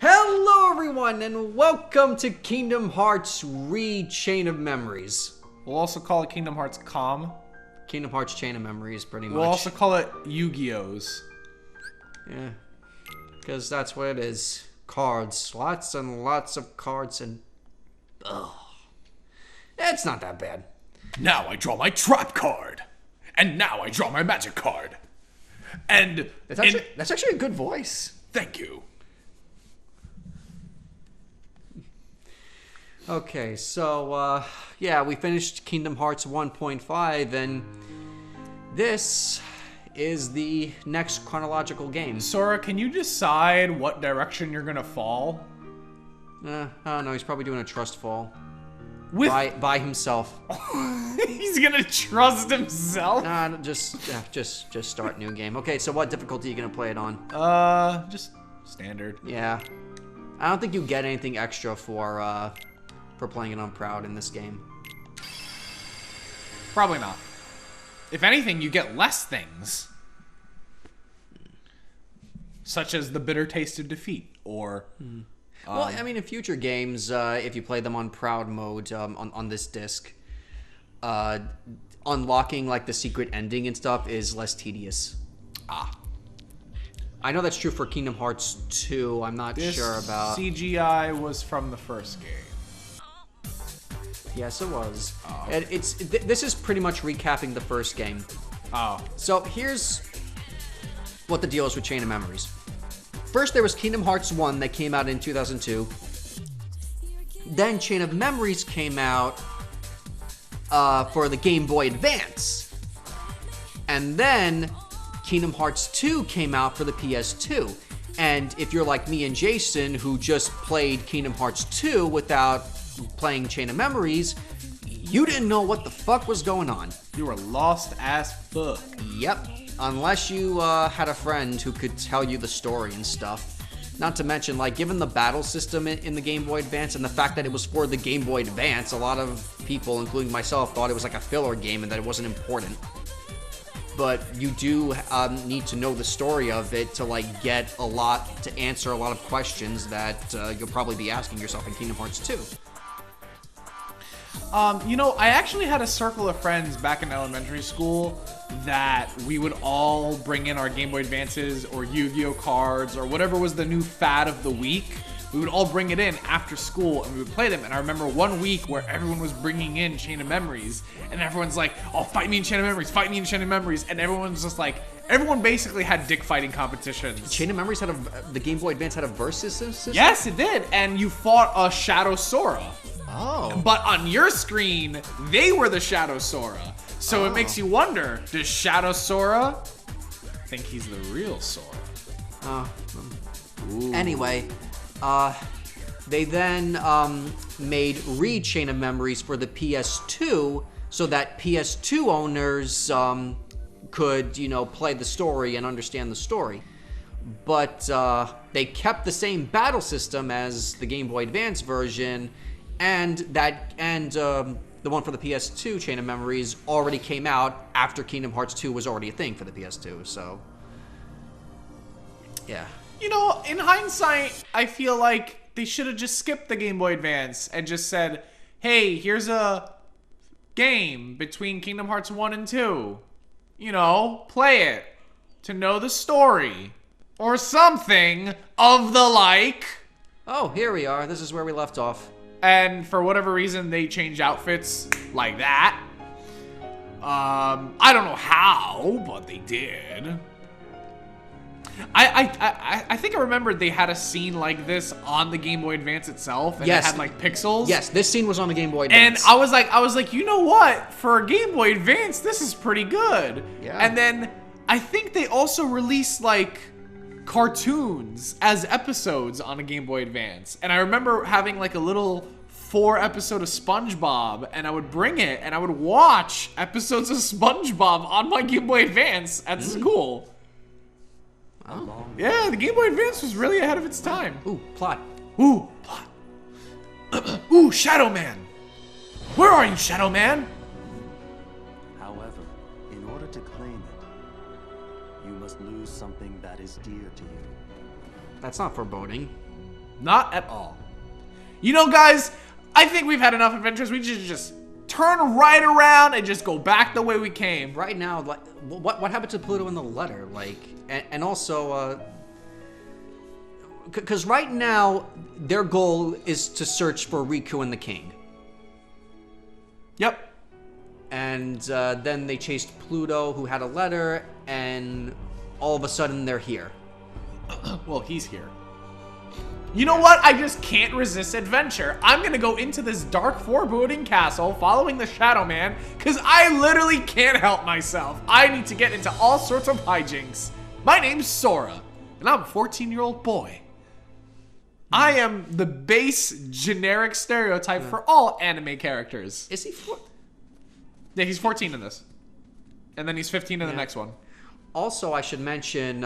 Hello everyone and welcome to Kingdom Hearts Chain of Memories. We'll also call it Kingdom Hearts Com. Kingdom Hearts Chain of Memories, pretty much. We'll also call it Yu-Gi-Oh's. Yeah, because that's what it is. Cards. Lots and lots of cards and... Ugh. It's not that bad. Now I draw my trap card. And now I draw my magic card. And... That's actually a good voice. Thank you. Okay, so, yeah, we finished Kingdom Hearts 1.5, and this is the next chronological game. Sora, can you decide what direction you're gonna fall? I don't know, he's probably doing a trust fall. With... By himself. He's gonna trust himself? Nah, just start new game. Okay, so what difficulty are you gonna play it on? Just standard. Yeah. I don't think you get anything extra for playing it on Proud in this game. Probably not. If anything, you get less things. Such as the bitter taste of defeat, or... well, I mean, in future games, if you play them on Proud mode on this disc, unlocking, like, the secret ending and stuff is less tedious. I know that's true for Kingdom Hearts 2. I'm not sure about... CGI was from the first game. Yes, it was. And this is pretty much recapping the first game. So here's what the deal is with Chain of Memories. First, there was Kingdom Hearts 1 that came out in 2002. Then Chain of Memories came out for the Game Boy Advance. And then Kingdom Hearts 2 came out for the PS2. And if you're like me and Jason, who just played Kingdom Hearts 2 without playing Chain of Memories, you didn't know what the fuck was going on. You were lost as fuck. Yep. Unless you had a friend who could tell you the story and stuff. Not to mention, like, given the battle system in the Game Boy Advance and the fact that it was for the Game Boy Advance, a lot of people, including myself, thought it was like a filler game and that it wasn't important. But you do need to know the story of it to, like, get a lot, to answer a lot of questions that you'll probably be asking yourself in Kingdom Hearts 2. You know, I actually had a circle of friends back in elementary school that we would all bring in our Game Boy Advances or Yu-Gi-Oh cards or whatever was the new fad of the week. We would all bring it in after school and we would play them. And I remember one week where everyone was bringing in Chain of Memories and everyone's like, oh, fight me in Chain of Memories, fight me in Chain of Memories. And everyone's just like, everyone basically had dick fighting competitions. Chain of Memories had the Game Boy Advance had a versus system? Yes, it did. And you fought a Shadow Sora. Oh. But on your screen, they were the Shadow Sora. So it makes you wonder, does Shadow Sora think he's the real Sora? Anyway, they then made Chain of Memories for the PS2 so that PS2 owners could, you know, play the story and understand the story. But they kept the same battle system as the Game Boy Advance version, and the one for the PS2, Chain of Memories, already came out after Kingdom Hearts 2 was already a thing for the PS2, so... yeah. You know, in hindsight, I feel like they should have just skipped the Game Boy Advance and just said, hey, here's a game between Kingdom Hearts 1 and 2. You know, play it to know the story. Or something of the like. Oh, here we are. This is where we left off. And for whatever reason, they change outfits like that. I don't know how, but they did. I think I remembered they had a scene like this on the Game Boy Advance itself, and it had like pixels. Yes, this scene was on the Game Boy Advance. And I was like, you know what? For a Game Boy Advance, this is pretty good. Yeah. And then I think they also released like cartoons as episodes on a Game Boy Advance. And I remember having like a little 4-episode of SpongeBob, and I would bring it and I would watch episodes of SpongeBob on my Game Boy Advance at school. Oh. Yeah, the Game Boy Advance was really ahead of its time. Ooh, plot. Ooh, plot. Ooh, Shadow Man. Where are you, Shadow Man? However, in order to claim it, you must lose something that is dear to you. That's not foreboding. Not at all. You know, guys, I think we've had enough adventures. We should just turn right around and just go back the way we came. Right now, like, what happened to Pluto in the letter? Like, and also, because right now their goal is to search for Riku and the king. Yep. And then they chased Pluto, who had a letter, and all of a sudden they're here. Well, he's here. You know what? I just can't resist adventure. I'm gonna go into this dark, foreboding castle following the Shadow Man, because I literally can't help myself. I need to get into all sorts of hijinks. My name's Sora, and I'm a 14-year-old boy. I am the base, generic stereotype for all anime characters. Is he? Yeah, he's 14 in this. And then he's 15 in the next one. Also, I should mention,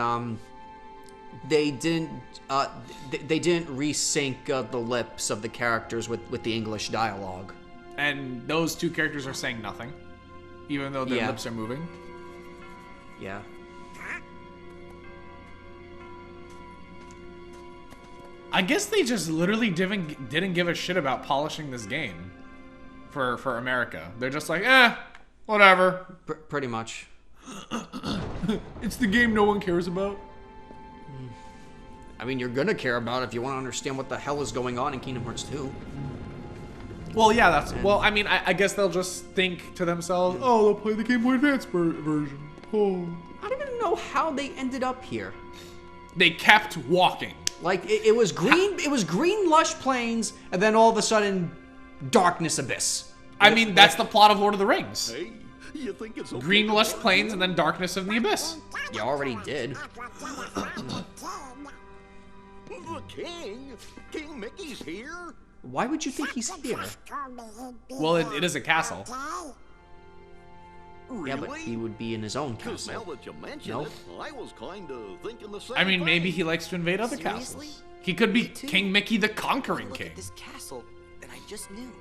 they didn't resync the lips of the characters with the English dialogue. And those two characters are saying nothing, even though their lips are moving. Yeah. I guess they just literally didn't give a shit about polishing this game for America. They're just like, whatever. Pretty much. It's the game no one cares about. I mean, you're gonna care about it if you want to understand what the hell is going on in Kingdom Hearts 2. Well, yeah, well, I mean, I guess they'll just think to themselves, oh, they'll play the Game Boy Advance version. Oh. I don't even know how they ended up here. They kept walking. Like, it was green, it was green lush plains, and then all of a sudden, darkness abyss. I mean, that's the plot of Lord of the Rings. Hey, you think it's okay? Green lush plains and then darkness of the abyss. You already did. The king? King Mickey's here? Why would you think he's here? Well, it is a castle. Really? Yeah, but he would be in his own 'Cause now castle. that you mention Nope. it, I was kind of thinking the same I mean, maybe thing. he likes to invade other Seriously? castles. He could be Me too. King Mickey the Conquering Look King. at this castle, and I just knew.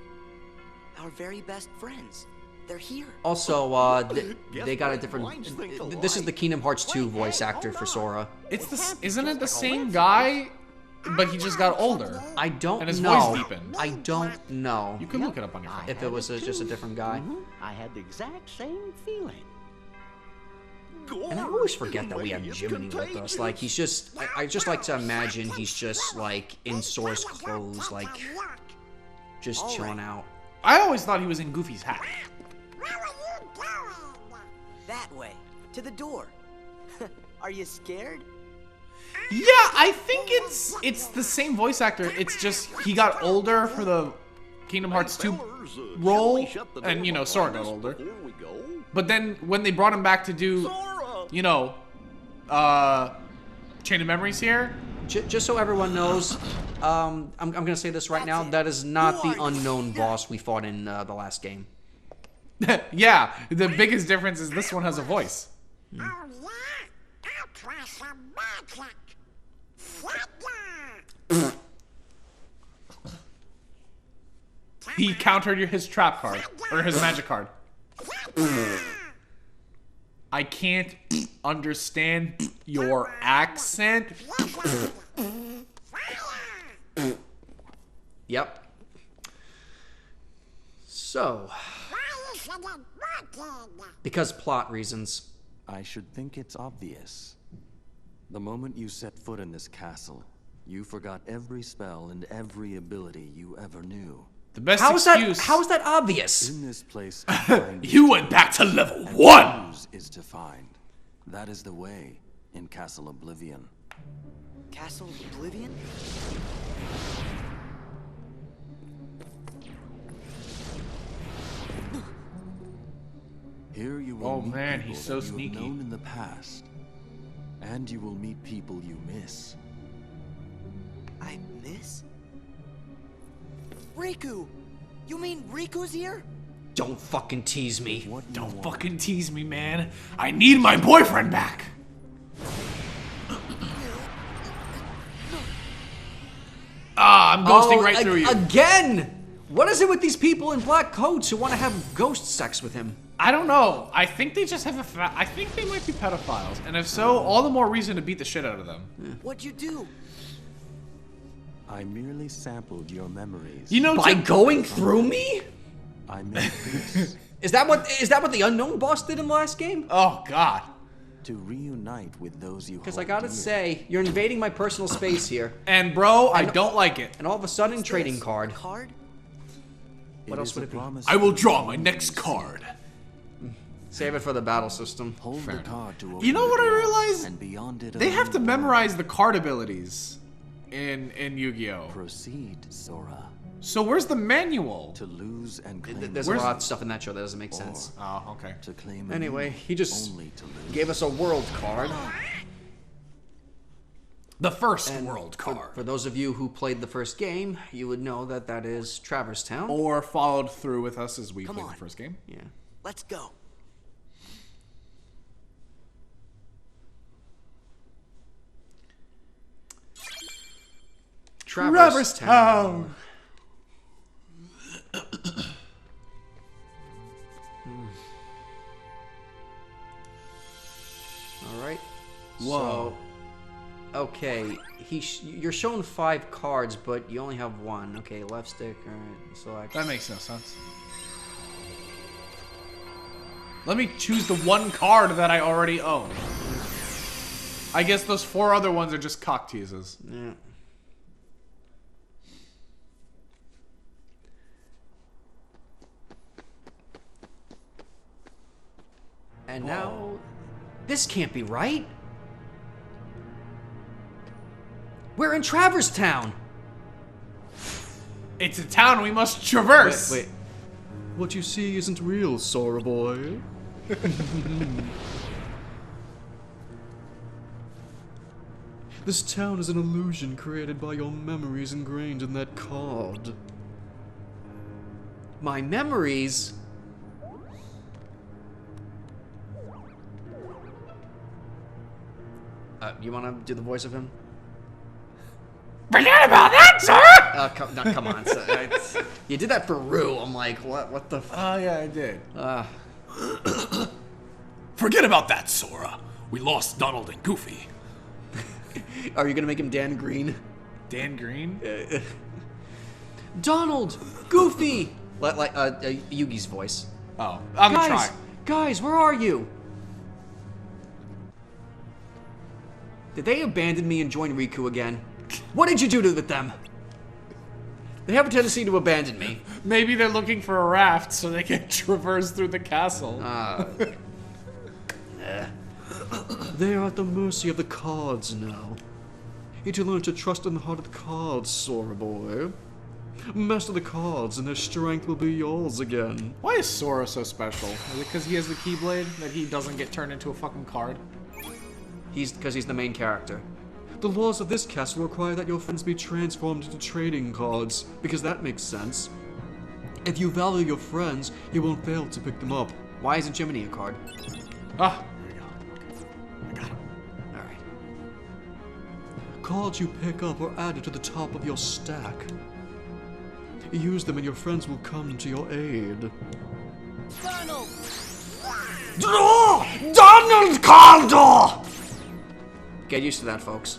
Our very best friends. They're here. Also, Guess they got a what? different. Minds think This is alike. the Kingdom Hearts 2 voice actor for Sora. It's the isn't it the same guy, but he just got older? I don't And his know. voice deepened. I don't know You can look it up on your phone. if it was just a different guy. I had the exact same feeling. And I always forget that we have Jiminy with us. Like, he's just... I just like to imagine he's just, like, in Sora's clothes, like, just chilling out. I always thought he was in Goofy's hat. That way, to the door. Are you scared? Yeah, I think it's the same voice actor. It's just he got older for the Kingdom Hearts 2 Fellers, role, shall we shut the door and Sora behind got us older. before we go? But then when they brought him back to do, Sora! Chain of Memories here. Just so everyone knows, I'm gonna say this right now, that is not the unknown boss we fought in the last game. Yeah, the biggest difference is this one has a voice. Oh yeah, I'll try some magic. He countered his trap card, or his magic card. I can't understand your accent. Yep. So, because plot reasons. I should think it's obvious. The moment you set foot in this castle, you forgot every spell and every ability you ever knew. The best How is excuse. that obvious? In this place, to find You went back to level 1. choose is to find. That is the way in Castle Oblivion. Castle Oblivion? Here you will Oh, meet man, people he's so that you sneaky. have known in the past, and you will meet people you miss. I miss? Riku! You mean Riku's here? Don't fucking tease me. What you Don't want. fucking tease me, man. I need my boyfriend back. I'm ghosting right through you. Again! What is it with these people in black coats who want to have ghost sex with him? I don't know. I think they just have I think they might be pedophiles. And if so, all the more reason to beat the shit out of them. What'd you do? I merely sampled your memories. You know, By going through me? I made peace Is that what the unknown boss did in the last game? oh god. to reunite with those you Because hold I gotta dear. say, you're invading my personal space here. And bro, I don't like it. And all of a sudden, trading This card. Card? What else is would a it be? promise I will draw my next card. Save it for the battle system. Hold the card to You know open what the I door, realized? And beyond it They have to alone. memorize the card abilities in Yu-Gi-Oh. Proceed, Sora, So where's the manual? to lose and claim. There's a lot of stuff in that show that doesn't make sense. Oh, okay. to claim. Anyway, anew, he just only to lose. gave us a world card. The first And world for- card. For those of you who played the first game, you would know that that is Traverse Town. Or followed through with us as we Come played on. the first game. Yeah. Let's go. Traverse Town. All right. Whoa. So, okay, you're shown 5 cards, but you only have 1. Okay, left stick. All right, select. That makes no sense. Let me choose the one card that I already own. I guess those 4 other ones are just cock teases. Yeah. And now, this can't be right. We're in Traverse Town. It's a town we must traverse. Wait. What you see isn't real, Sora boy. This town is an illusion created by your memories ingrained in that card. My memories? You want to do the voice of him? Forget about that, sir! Come on. You did that for Rue. I'm like, what the Oh, yeah, I did. Forget about that, Sora. We lost Donald and Goofy. Are you gonna make him Dan Green? Dan Green? Donald! Goofy! Like Yugi's voice. Oh, I'm gonna try. Guys, where are you? Did they abandon me and join Riku again? What did you do with them? They have a tendency to abandon me. Maybe they're looking for a raft so they can traverse through the castle. They are at the mercy of the cards now. You need to learn to trust in the heart of the cards, Sora boy. Master the cards and their strength will be yours again. Why is Sora so special? Is it because he has the Keyblade that he doesn't get turned into a fucking card? Because he's the main character. The laws of this castle require that your friends be transformed into trading cards, because that makes sense. If you value your friends, you won't fail to pick them up. Why isn't Jiminy a card? Ah, there we go. I got him. Alright. Cards you pick up are added to the top of your stack. Use them and your friends will come to your aid. Donald Condor! Get used to that, folks.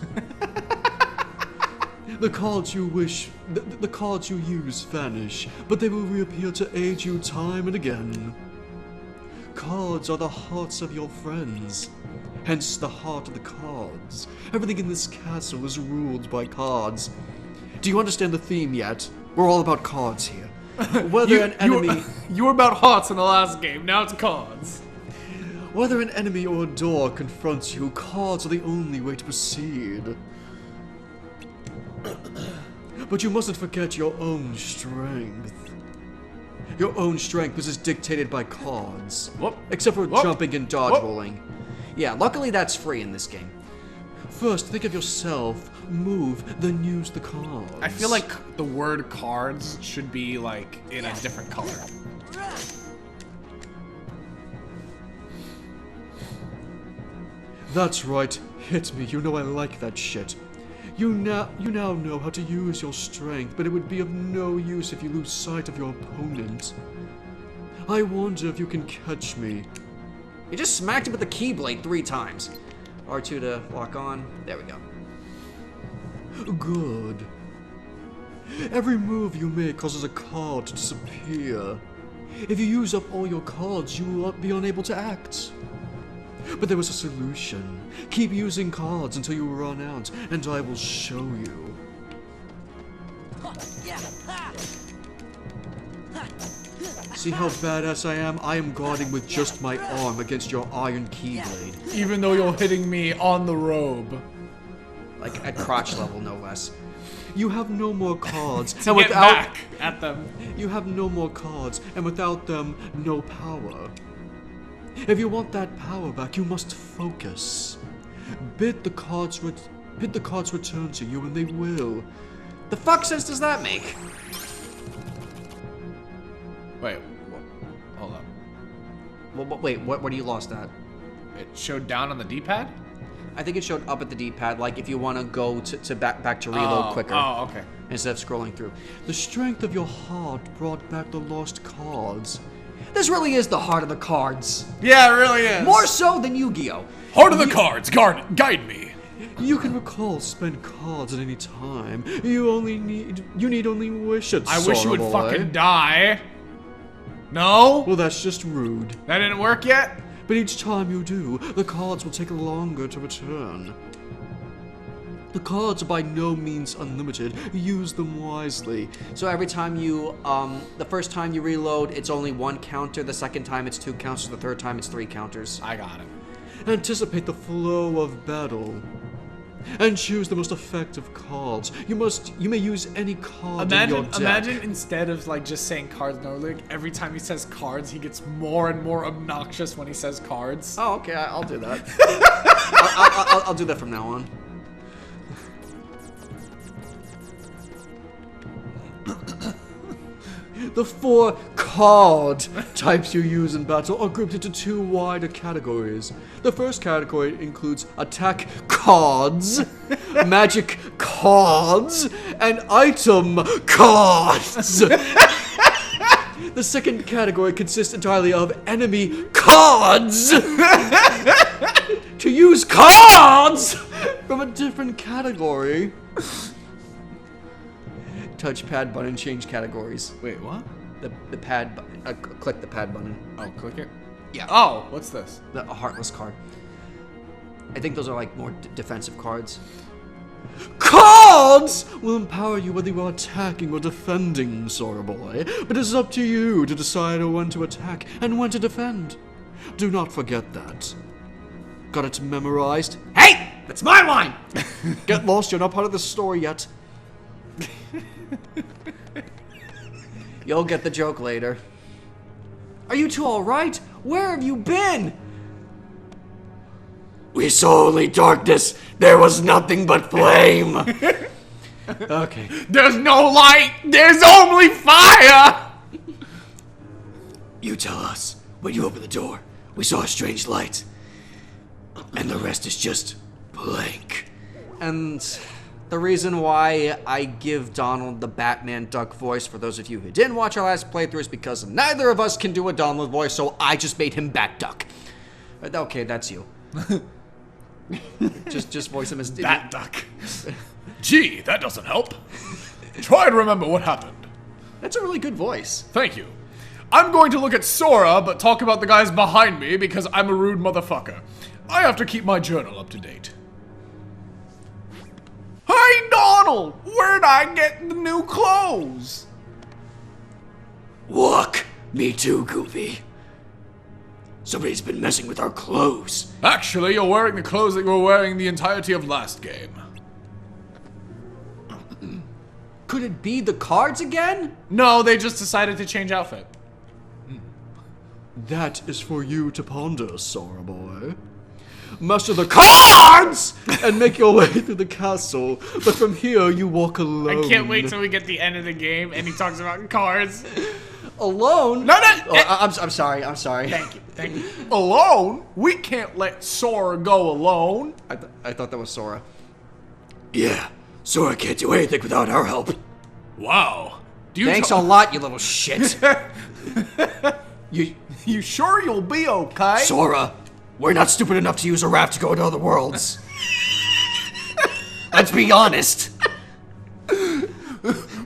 The cards you wish, the cards you use vanish, but they will reappear to aid you time and again. Cards are the hearts of your friends, hence the heart of the cards. Everything in this castle is ruled by cards. Do you understand the theme yet? We're all about cards here. Whether an enemy... You were about hearts in the last game, now it's cards. Whether an enemy or a door confronts you, cards are the only way to proceed. But you mustn't forget your own strength. Your own strength is dictated by cards. Whoop. Except for Whoop. jumping and dodge Whoop. rolling. Yeah, luckily that's free in this game. First, think of yourself, move, then use the cards. I feel like the word cards should be like in a different color. That's right. Hit me. You know I like that shit. You now know how to use your strength, but it would be of no use if you lose sight of your opponent. I wonder if you can catch me. You just smacked him with the Keyblade 3 times. R2 to lock on. There we go. Good. Every move you make causes a card to disappear. If you use up all your cards, you will be unable to act. But there was a solution. Keep using cards until you run out, and I will show you. See how badass I am? I am guarding with just my arm against your iron keyblade. Even though you're hitting me on the robe. Like at crotch level, no less. You have no more cards, To and get without back at them. you have no more cards, and without them, no power. If you want that power back, you must focus. Bid the cards return to you, and they will. The fuck sense does that make? Wait, hold up. Well, wait, what are you lost at? It showed down on the D-pad? I think it showed up at the D-pad, like if you want to go to back to reload quicker. Oh, okay. Instead of scrolling through. The strength of your heart brought back the lost cards. This really is the heart of the cards. Yeah, it really is. More so than Yu-Gi-Oh! Heart of the cards, guide me. You can recall spend cards at any time. You need only wish it. I wish you would Sorrow fucking die. No? Well, that's just rude. That didn't work yet? But each time you do, the cards will take longer to return. The cards are by no means unlimited. Use them wisely. So every time you, the first time you reload, it's only 1 counter. The second time, it's 2 counters. The third time, it's 3 counters. I got it. Anticipate the flow of battle. And choose the most effective cards. You may use any card in your deck. Imagine instead of like just saying cards normally, every time he says cards, he gets more and more obnoxious when he says cards. Oh, okay, I'll do that. I'll do that from now on. The 4 card types you use in battle are grouped into 2 wider categories. The first category includes attack cards, magic cards, and item cards. The second category consists entirely of enemy cards. To use cards from a different category, touch pad button, change categories. Wait, what? The pad button. Click the pad button. Oh, click it? Yeah. Oh, what's this? A heartless card. I think those are like more defensive cards. Cards will empower you whether you are attacking or defending, Sora Boy. But it's up to you to decide when to attack and when to defend. Do not forget that. Got it memorized? Hey! That's my line! Get lost, you're not part of the story yet. You'll get the joke later. Are you two alright? Where have you been? We saw only darkness. There was nothing but flame. Okay. There's no light. There's only fire. You tell us. When you opened the door, we saw a strange light. And the rest is just blank. And the reason why I give Donald the Batman Duck voice, for those of you who didn't watch our last playthrough, is because neither of us can do a Donald voice, so I just made him Bat Duck. Okay, that's you. just voice him as Bat Duck. Gee, that doesn't help. Try and remember what happened. That's a really good voice. Thank you. I'm going to look at Sora, but talk about the guys behind me because I'm a rude motherfucker. I have to keep my journal up to date. Hey, Donald! Where'd I get the new clothes? Look, me too, Goofy. Somebody's been messing with our clothes. Actually, you're wearing the clothes that you were wearing the entirety of last game. Could it be the cards again? No, they just decided to change outfit. That is for you to ponder, Sora Boy. Master the cards and make your way through the castle, but from here you walk alone. I can't wait till we get the end of the game and he talks about cards. Alone? No. Oh, I'm sorry. Thank you. Alone? We can't let Sora go alone. I thought that was Sora. Yeah, Sora can't do anything without our help. Wow. Thanks a lot, you little shit. You sure you'll be okay? Sora, we're not stupid enough to use a raft to go into other worlds. Let's be honest.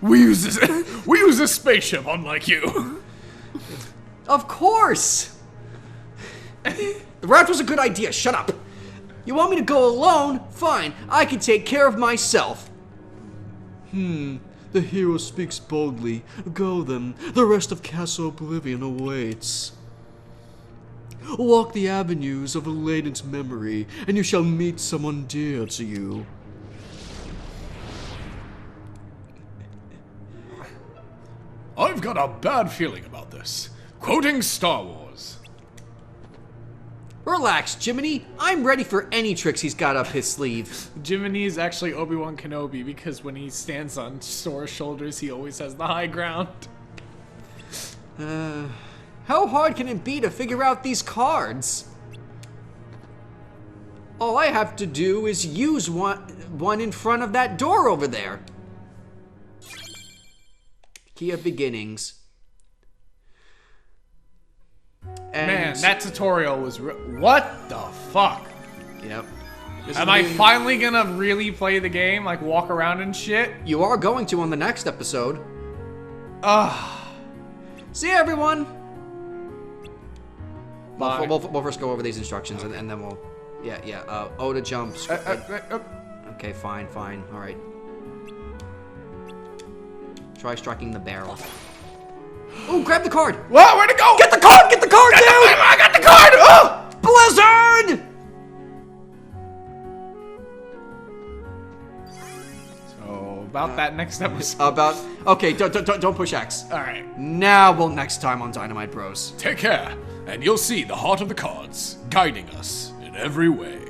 We use this spaceship, unlike you. Of course! The raft was a good idea, shut up! You want me to go alone? Fine, I can take care of myself. The hero speaks boldly. Go then, the rest of Castle Oblivion awaits. Walk the avenues of a latent memory, and you shall meet someone dear to you. I've got a bad feeling about this. Quoting Star Wars. Relax, Jiminy. I'm ready for any tricks he's got up his sleeve. Jiminy is actually Obi-Wan Kenobi because when he stands on Sora's shoulders, he always has the high ground. How hard can it be to figure out these cards? All I have to do is use one in front of that door over there. Key of Beginnings. And Man, that tutorial was what the fuck? Yep. Am I finally gonna really play the game, like walk around and shit? You are going to on the next episode. See you, everyone. Bye. We'll first go over these instructions, and then we'll... Yeah. O to jump. Okay, fine. All right. Try striking the barrel. Oh, grab the card! Whoa, where'd it go? Get the card! Get the card, dude! I got the card! Oh! Blizzard! So, about that next episode. Okay, don't push X. Alright. Now we'll next time on Dynamite Bros. Take care, and you'll see the heart of the cards guiding us in every way.